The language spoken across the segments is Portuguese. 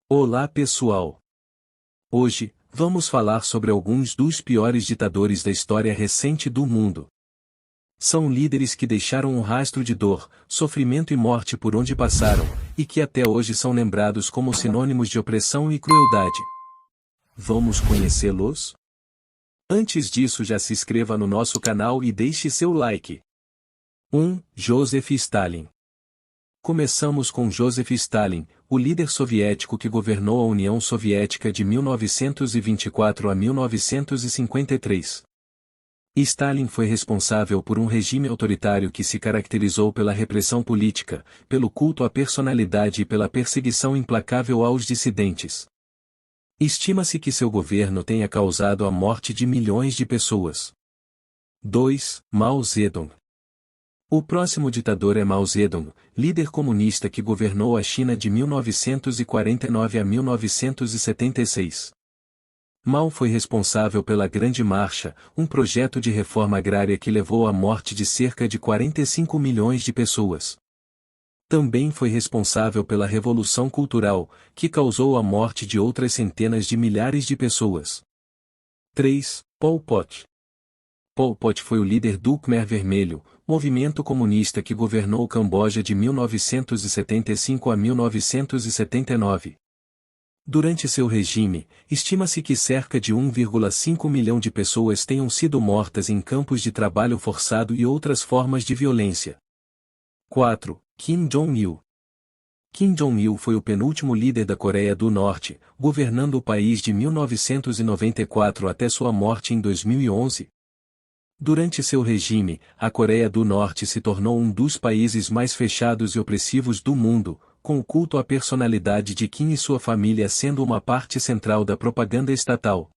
Olá pessoal! Hoje, vamos falar sobre alguns dos piores ditadores da história recente do mundo. São líderes que deixaram um rastro de dor, sofrimento e morte por onde passaram, e que até hoje são lembrados como sinônimos de opressão e crueldade. Vamos conhecê-los? Antes disso, já se inscreva no nosso canal e deixe seu like. 1. Joseph Stalin. Começamos com Joseph Stalin, o líder soviético que governou a União Soviética de 1924 a 1953. Stalin foi responsável por um regime autoritário que se caracterizou pela repressão política, pelo culto à personalidade e pela perseguição implacável aos dissidentes. Estima-se que seu governo tenha causado a morte de milhões de pessoas. 2. Mao Zedong. O próximo ditador é Mao Zedong, líder comunista que governou a China de 1949 a 1976. Mao foi responsável pela Grande Marcha, um projeto de reforma agrária que levou à morte de cerca de 45 milhões de pessoas. Também foi responsável pela Revolução Cultural, que causou a morte de outras centenas de milhares de pessoas. 3. Pol Pot. Pol Pot foi o líder do Khmer Vermelho, movimento comunista que governou o Camboja de 1975 a 1979. Durante seu regime, estima-se que cerca de 1,5 milhão de pessoas tenham sido mortas em campos de trabalho forçado e outras formas de violência. 4. Kim Jong-il. Kim Jong-il foi o penúltimo líder da Coreia do Norte, governando o país de 1994 até sua morte em 2011. Durante seu regime, a Coreia do Norte se tornou um dos países mais fechados e opressivos do mundo, com o culto à personalidade de Kim e sua família sendo uma parte central da propaganda estatal.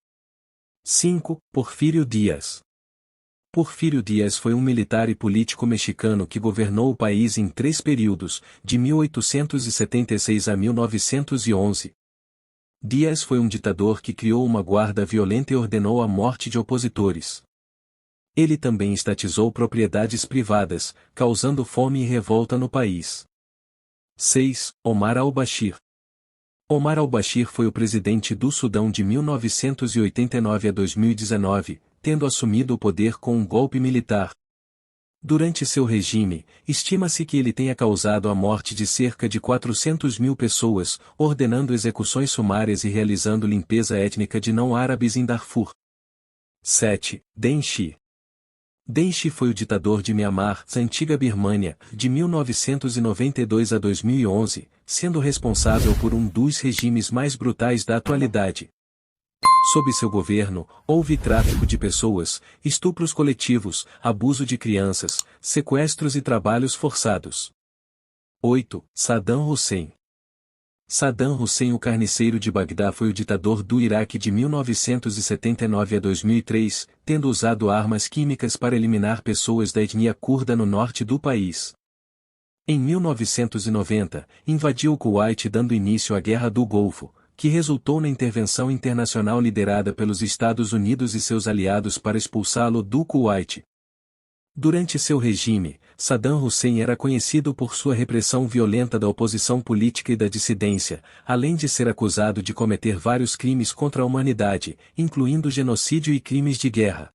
5. Porfírio Díaz. Porfírio Díaz foi um militar e político mexicano que governou o país em 3 períodos, de 1876 a 1911. Díaz foi um ditador que criou uma guarda violenta e ordenou a morte de opositores. Ele também estatizou propriedades privadas, causando fome e revolta no país. 6. Omar al-Bashir. Omar al-Bashir foi o presidente do Sudão de 1989 a 2019, tendo assumido o poder com um golpe militar. Durante seu regime, estima-se que ele tenha causado a morte de cerca de 400 mil pessoas, ordenando execuções sumárias e realizando limpeza étnica de não-árabes em Darfur. 7. Deng Xi. Deng Xi foi o ditador de Mianmar, antiga Birmânia, de 1992 a 2011, sendo responsável por um dos regimes mais brutais da atualidade. Sob seu governo, houve tráfico de pessoas, estupros coletivos, abuso de crianças, sequestros e trabalhos forçados. 8. Saddam Hussein. Saddam Hussein, o carniceiro de Bagdá, foi o ditador do Iraque de 1979 a 2003, tendo usado armas químicas para eliminar pessoas da etnia curda no norte do país. Em 1990, invadiu o Kuwait dando início à Guerra do Golfo, que resultou na intervenção internacional liderada pelos Estados Unidos e seus aliados para expulsá-lo do Kuwait. Durante seu regime, Saddam Hussein era conhecido por sua repressão violenta da oposição política e da dissidência, além de ser acusado de cometer vários crimes contra a humanidade, incluindo genocídio e crimes de guerra.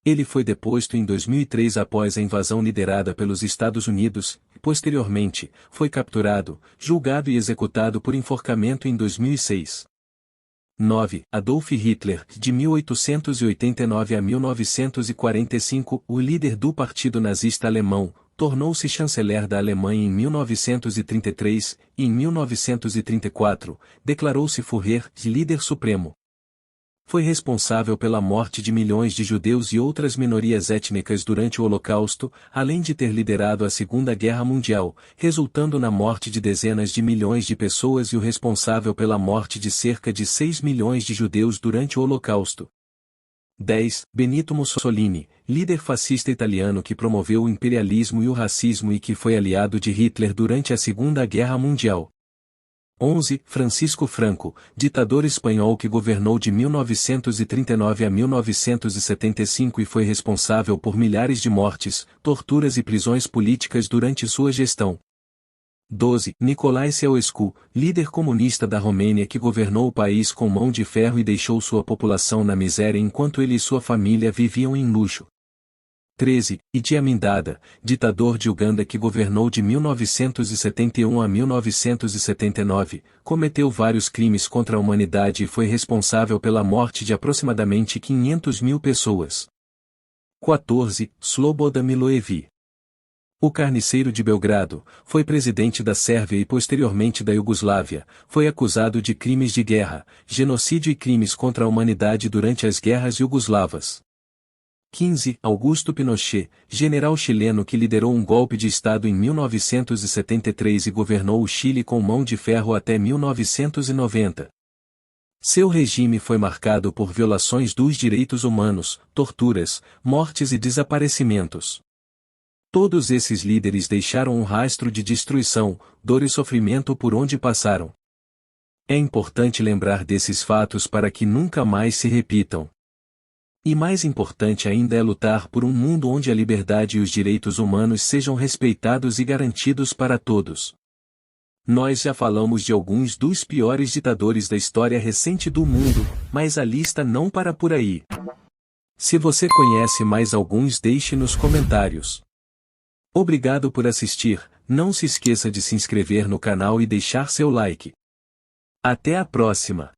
Ele foi deposto em 2003 após a invasão liderada pelos Estados Unidos, e posteriormente, foi capturado, julgado e executado por enforcamento em 2006. 9. Adolf Hitler, de 1889 a 1945, o líder do Partido Nazista Alemão, tornou-se chanceler da Alemanha em 1933, e em 1934, declarou-se Führer, líder supremo. Foi responsável pela morte de milhões de judeus e outras minorias étnicas durante o Holocausto, além de ter liderado a Segunda Guerra Mundial, resultando na morte de dezenas de milhões de pessoas e o responsável pela morte de cerca de 6 milhões de judeus durante o Holocausto. 10. Benito Mussolini, líder fascista italiano que promoveu o imperialismo e o racismo e que foi aliado de Hitler durante a Segunda Guerra Mundial. 11. Francisco Franco, ditador espanhol que governou de 1939 a 1975 e foi responsável por milhares de mortes, torturas e prisões políticas durante sua gestão. 12. Nicolae Ceausescu, líder comunista da Romênia que governou o país com mão de ferro e deixou sua população na miséria enquanto ele e sua família viviam em luxo. 13. Idi Amin Dada, ditador de Uganda que governou de 1971 a 1979, cometeu vários crimes contra a humanidade e foi responsável pela morte de aproximadamente 500 mil pessoas. 14. Slobodan Milošević. O carniceiro de Belgrado, foi presidente da Sérvia e posteriormente da Iugoslávia, foi acusado de crimes de guerra, genocídio e crimes contra a humanidade durante as guerras iugoslavas. 15. Augusto Pinochet, general chileno que liderou um golpe de Estado em 1973 e governou o Chile com mão de ferro até 1990. Seu regime foi marcado por violações dos direitos humanos, torturas, mortes e desaparecimentos. Todos esses líderes deixaram um rastro de destruição, dor e sofrimento por onde passaram. É importante lembrar desses fatos para que nunca mais se repitam. E mais importante ainda é lutar por um mundo onde a liberdade e os direitos humanos sejam respeitados e garantidos para todos. Nós já falamos de alguns dos piores ditadores da história recente do mundo, mas a lista não para por aí. Se você conhece mais alguns, deixe nos comentários. Obrigado por assistir, não se esqueça de se inscrever no canal e deixar seu like. Até a próxima!